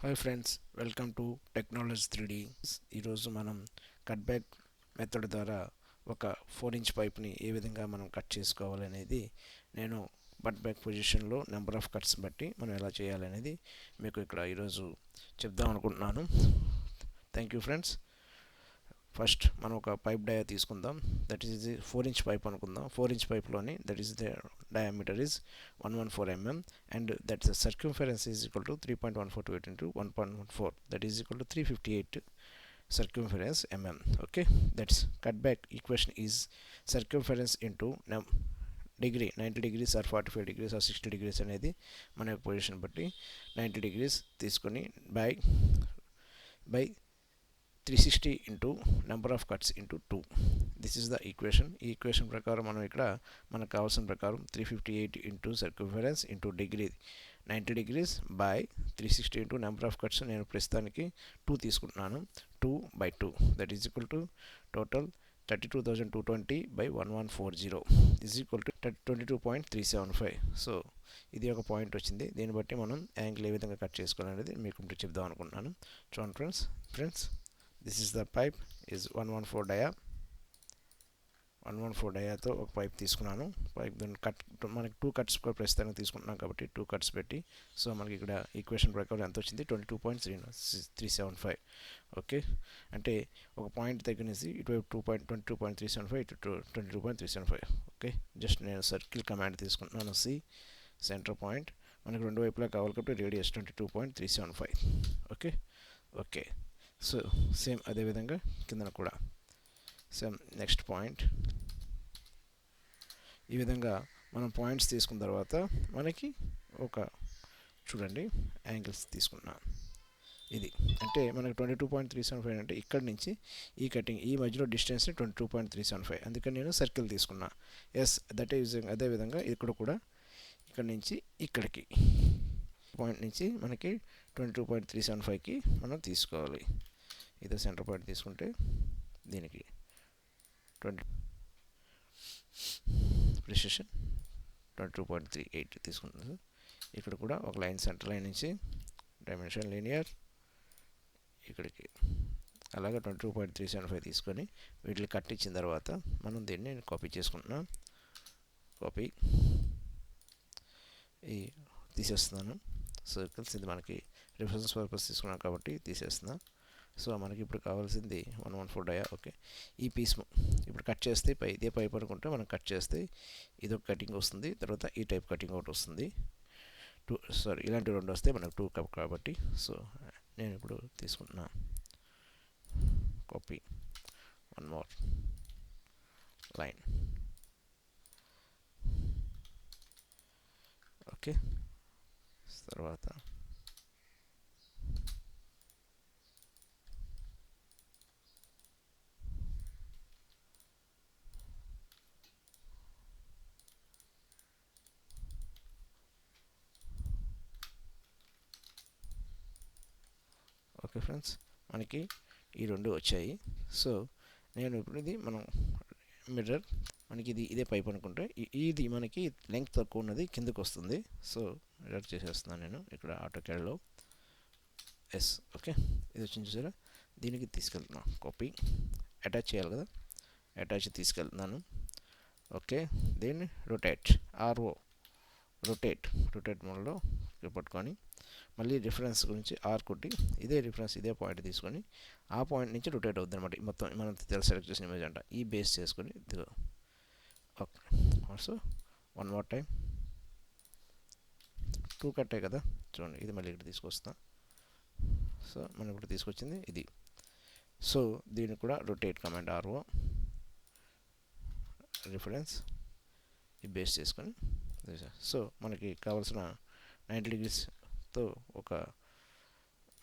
Hi friends, welcome to technology 3D. ఈరోజు మనం cut back method ద్వారా ఒక 4 ఇంచ్ పైప్ని ఏ విధంగా మనం కట్ చేసుకోవాలనేది నేను కట్ బ్యాక్ పొజిషన్లో నెంబర్ ఆఫ్ కట్స్ బట్టి మనం ఎలా చేయాలనేది మీకు ఇక్కడ ఈరోజు చెప్దాం అనుకుంటున్నాను. Thank you friends. ఫస్ట్ మనం ఒక పైప్ డయా తీసుకుందాం. దట్ ఈస్ 4 ఇంచ్ పైప్ అనుకుందాం. 4 ఇంచ్ పైప్లోని that is the diameter is 114 mm and that's the circumference is equal to 3.148 into 1.14, that is equal to 358 circumference mm. Okay, that's cut back equation is circumference into degree, 90 degrees or 45 degrees or 60 degrees అనేది మన యొక్క position బట్టి 90 degrees తీసుకొని by 360 into number of cuts into 2. This is the equation. ఈ equation ప్రకారం మనం ఇక్కడ మనకు కావాల్సిన ప్రకారం 358 into circumference into degree 90 degrees by 360 into number of cuts నేను ప్రస్తుతానికి 2 తీసుకుంటున్నాను. 2 by 2 that is equal to total 32,220 by 1140 is equal to 22.375. So ఇది ఒక పాయింట్ వచ్చింది. దీన్ని బట్టి మనం యాంగిల్ ఏ విధంగా కట్ చేసుకోవాలనేది మీకు చెప్దాం అనుకుంటున్నాను. చూడండి friends, this is the pipe is 114 dia. 114 డయాతో ఒక పైప్ తీసుకున్నాను. పైప్ కట్ మనకి 2 కట్స్ కూడా ప్రస్తుతానికి తీసుకుంటున్నాం కాబట్టి 2 కట్స్ పెట్టి, సో మనకి ఇక్కడ ఈక్వేషన్ ప్రకారం ఎంత వచ్చింది 22.375. ఓకే, అంటే ఒక పాయింట్ తగ్గినేసి ఇటువైపు 22.375 ఇటు 22.375. ఓకే, జస్ట్ నేను సర్కిల్ కమాండ్ తీసుకుంటున్నాను. సి సెంటర్ పాయింట్ మనకి రెండు వైపులా కావాలి కాబట్టి రేడియస్ 22.375. ఓకే, సో సేమ్ అదేవిధంగా కిందన కూడా సేమ్ నెక్స్ట్ పాయింట్. ఈ విధంగా మనం పాయింట్స్ తీసుకున్న తర్వాత మనకి ఒక చూడండి యాంగిల్స్ తీసుకున్నాం. ఇది అంటే మనకి 22.375 అంటే ఇక్కడ నుంచి ఈ కటింగ్ ఈ మధ్యలో డిస్టెన్స్ని 22.375, అందుకని నేను సర్కిల్ తీసుకున్నా. ఎస్ దట్ ఈజ్ అదేవిధంగా ఇక్కడ కూడా ఇక్కడ నుంచి ఇక్కడికి పాయింట్ నుంచి మనకి 22.375కి మనం తీసుకోవాలి. ఇదే సెంటర్ పాయింట్ తీసుకుంటే దీనికి 20 ప్రిసిషన్ 22.38 తీసుకుంటుంది. ఇక్కడ కూడా ఒక లైన్ సెంటర్ లైన్ నుంచి డైమెన్షన్ లీనియర్ ఇక్కడికి అలాగే 22.375 తీసుకొని వీటిని కట్ ఇచ్చిన తర్వాత మనం దీన్ని కాపీ చేసుకుంటున్నాం. కాపీ ఈ తీసేస్తున్నాను సర్కిల్స్. ఇది మనకి రిఫరెన్స్ పర్పస్ తీసుకున్నాం కాబట్టి తీసేస్తున్నా. సో మనకి ఇప్పుడు కావాల్సింది 114 డయా. ఓకే, ఈ పీస్ ఇప్పుడు కట్ చేస్తే ఇదే పైప్ అనుకుంటే మనం కట్ చేస్తే ఇదొక కటింగ్ వస్తుంది, తర్వాత ఈ టైప్ కటింగ్ ఒకటి వస్తుంది. ఇలాంటి రెండు వస్తే మనకు 2 కప్ కాబట్టి సో నేను ఇప్పుడు తీసుకుంటున్నా. Copy one more line. Okay, తర్వాత ఓకే ఫ్రెండ్స్, మనకి ఈ రెండు వచ్చాయి. సో నేను ఇప్పుడు ఇది మనం మిర్రర్ మనకి ఇదే పైప్ అనుకుంటే ఇది మనకి లెంగ్త్ తక్కువ ఉన్నది కిందకు వస్తుంది. సో మిర్రర్ చేసేస్తున్నాను నేను ఇక్కడ ఆటోక్యాడ్లో. ఎస్ ఓకే, ఇది వచ్చింది చూసారా, దీనికి తీసుకెళ్తున్నాను. కాపీ అటాచ్ చేయాలి కదా, అటాచ్ తీసుకెళ్తున్నాను. ఓకే, దీన్ని రొటేట్ రొటేట్ మోడ్లో పట్టుకొని మళ్ళీ రిఫరెన్స్ గురించి ఆర్ కొట్టి ఇదే పాయింట్ తీసుకొని ఆ పాయింట్ నుంచి రొటేట్ అవుతుంది అనమాట. మొత్తం మనం సెలెక్ట్ చేసిన ఇమేజ్ అంట ఈ బేస్ చేసుకొని ఇదిగో. Okay, also one more time 2 కట్టే కదా, చూడండి ఇది మళ్ళీ ఇక్కడ తీసుకొస్తా. సో మనం ఇప్పుడు తీసుకొచ్చింది ఇది. సో దీన్ని కూడా రొటేట్ కమాండ్ ఆర్ఓ రిఫరెన్స్ ఈ బేస్ చేసుకొని. సో మనకి కావాల్సిన 90 degreesతో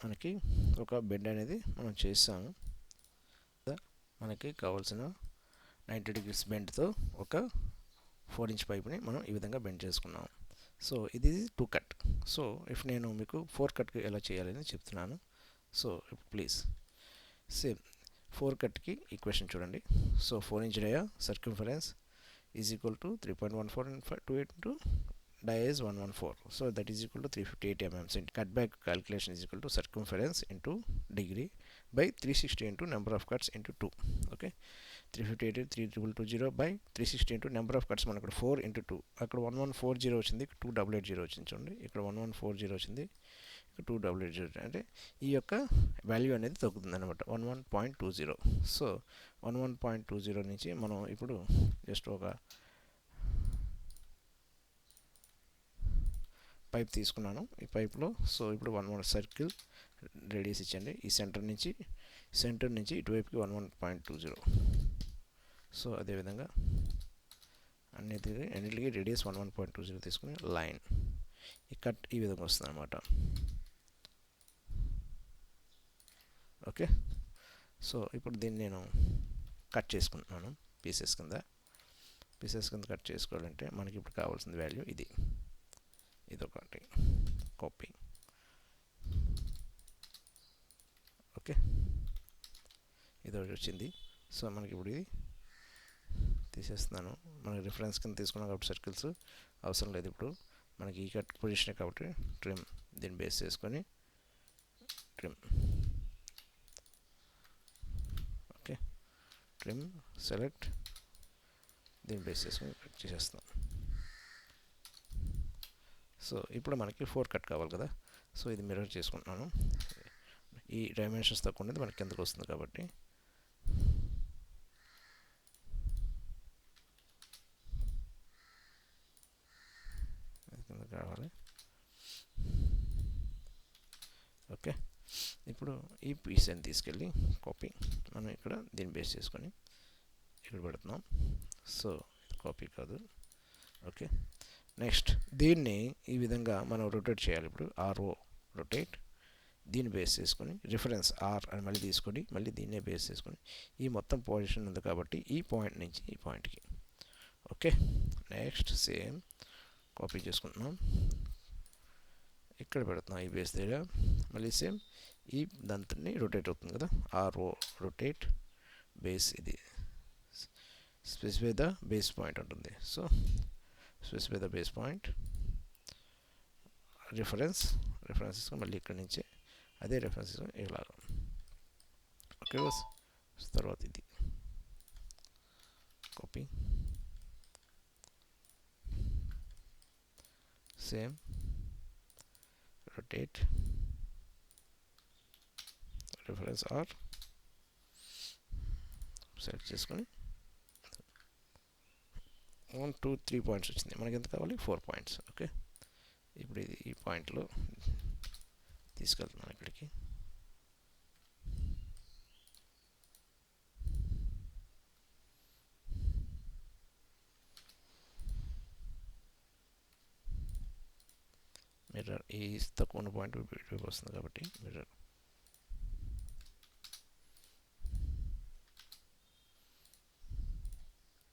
మనకి ఒక బెండ్ అనేది మనం చేస్తాము. మనకి కావాల్సిన 90 degrees బెండ్తో ఒక 4 ఇంచ్ పైప్ని మనం ఈ విధంగా బెండ్ చేసుకున్నాం. సో ఇది 2 కట్. సో నేను మీకు 4 కట్కి ఎలా చేయాలని చెప్తున్నాను. సో ప్లీజ్ సేమ్ 4 కట్కి ఈక్వేషన్ చూడండి. So 4 inch dia circumference is equal to 3.1428 into dia is 114, so that is equal to 358 mm. So cutback calculation is equal to circumference into degree by 360 into number of cuts into 2. Okay, 358 3220 by 360 into number of cuts మనకు 4 into 2, అక్కడ 1140 వచ్చింది, 2880 వచ్చింది చూడండి, ఇక్కడ 1140 వచ్చింది, ఇక్కడ 2880, అంటే ఈ యొక్క వాల్యూ అనేది తగ్గుతుంది అనమాట, 11.20. సో 11.20 నుంచి మనం ఇప్పుడు జస్ట్ ఒక పైప్ తీసుకున్నాను, ఈ పైప్లో సో ఇప్పుడు 11 సర్కిల్ రేడియస్ ఇచ్చండి, ఈ సెంటర్ నుంచి ఇటువైపుకి 11.20. సో అదేవిధంగా అన్నిటికీ రేడియస్ 11.20 తీసుకుని లైన్ ఈ కట్ ఈ విధంగా వస్తుంది అనమాట. ఓకే, సో ఇప్పుడు దీన్ని నేను కట్ చేసుకుంటున్నాను పీసెస్ కింద కట్ చేసుకోవాలంటే మనకి ఇప్పుడు కావాల్సిన వాల్యూ ఇదొకటి కాపీ. ఓకే, ఇది వచ్చింది. సో మనకి ఇప్పుడు ఇది తీసేస్తున్నాను, మనకి రిఫరెన్స్ కింద తీసుకున్నాం కాబట్టి సర్కిల్స్ అవసరం లేదు. ఇప్పుడు మనకి ఈ కట్ పొజిషన్ కాబట్టి ట్రిమ్ దీన్ని బేస్ చేసుకొని ట్రిమ్. ఓకే, ట్రిమ్ సెలెక్ట్ దీన్ని బేస్ చేసుకొని కట్ చేసేస్తాం. సో ఇప్పుడు మనకి 4 కట్ కావాలి కదా, సో ఇది మిర్రర్ చేసుకుంటున్నాను, ఈ డైమెన్షన్స్ తక్కువ ఉండేది మనకి కిందకు వస్తుంది కాబట్టి కిందకు రావాలి. ఓకే, ఇప్పుడు ఈ పీస్ అని తీసుకెళ్ళి కాపీ మనం ఇక్కడ దీన్ని బేస్ చేసుకొని ఇక్కడ పెడుతున్నాం. సో కాపీ కాదు. ఓకే, నెక్స్ట్ దీన్ని ఈ విధంగా మనం రొటేట్ చేయాలి. ఇప్పుడు ఆర్ఓ రొటేట్, దీన్ని బేస్ చేసుకొని రిఫరెన్స్ ఆర్ అని మళ్ళీ తీసుకొని మళ్ళీ దీన్నే బేస్ చేసుకొని ఈ మొత్తం పొజిషన్ ఉంది కాబట్టి ఈ పాయింట్ నుంచి ఈ పాయింట్కి. ఓకే, నెక్స్ట్ సేమ్ కాపీ చేసుకుంటున్నాం, ఇక్కడ పెడుతున్నాం ఈ బేస్ దగ్గర, మళ్ళీ సేమ్ ఈ దాంతో రొటేట్ అవుతుంది కదా, ఆర్ఓ రొటేట్ బేస్, ఇది స్పెసిఫై ద బేస్ పాయింట్ ఉంటుంది. So specify the base point, reference మళ్ళీ ఇక్కడ నుంచే అదే రెఫరెన్స్ ఇలాగా. ఓకే బస్, తర్వాత ఇది copy same rotate reference or select చేసుకొని 1 2 3 పాయింట్స్ వచ్చింది, మనకి ఎంత కావాలి 4 పాయింట్స్. ఓకే, ఇప్పుడు ఇది ఈ పాయింట్లో తీసుకెళ్తున్నాను ఇక్కడికి. మిర్రర్ ఈ తక్కువ ఉన్న పాయింట్ ఇటువైపు వస్తుంది కాబట్టి మిర్రర్.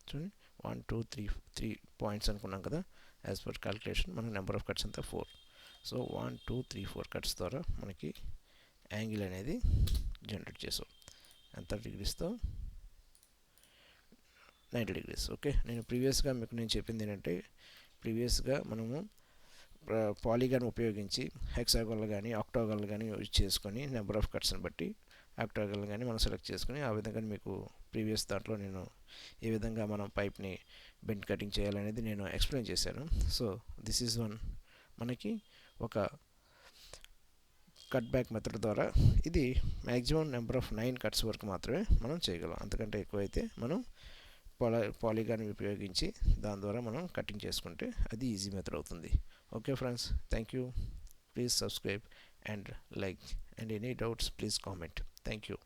చూడండి 1 2 3 పాయింట్స్ అనుకున్నాం కదా, యాజ్ పర్ క్యాలిక్యులేషన్ మన నెంబర్ ఆఫ్ కట్స్ అంతా 4. సో 1 2 3 4 కట్స్ ద్వారా మనకి యాంగిల్ అనేది జనరేట్ చేసాం. ఎంత డిగ్రీస్తో 90 degrees. ఓకే, నేను ప్రీవియస్గా మీకు చెప్పింది ఏంటంటే, ప్రీవియస్గా మనము పాలిగాన్ ఉపయోగించి హెక్సాగోనల్ కానీ ఆక్టాగోనల్ కానీ యూజ్ చేసుకొని నెంబర్ ఆఫ్ కట్స్ని బట్టి ఆక్టాగోనల్ కానీ మనం సెలెక్ట్ చేసుకొని ఆ విధంగా మీకు ప్రీవియస్ దాంట్లో నేను ఏ విధంగా మనం పైప్ని బెండ్ కటింగ్ చేయాలనేది నేను ఎక్స్ప్లెయిన్ చేశాను. సో దిస్ ఈజ్ వన్ మనకి ఒక కట్ బ్యాక్ మెథడ్ ద్వారా ఇది మ్యాక్సిమం నెంబర్ ఆఫ్ 9 కట్స్ వరకు మాత్రమే మనం చేయగలం, అంతకంటే ఎక్కువైతే మనం పాలిగాన్ ఉపయోగించి దాని ద్వారా మనం కటింగ్ చేసుకుంటే అది ఈజీ మెథడ్ అవుతుంది. Okay friends, thank you. Please subscribe and like, and any doubts please comment. Thank you.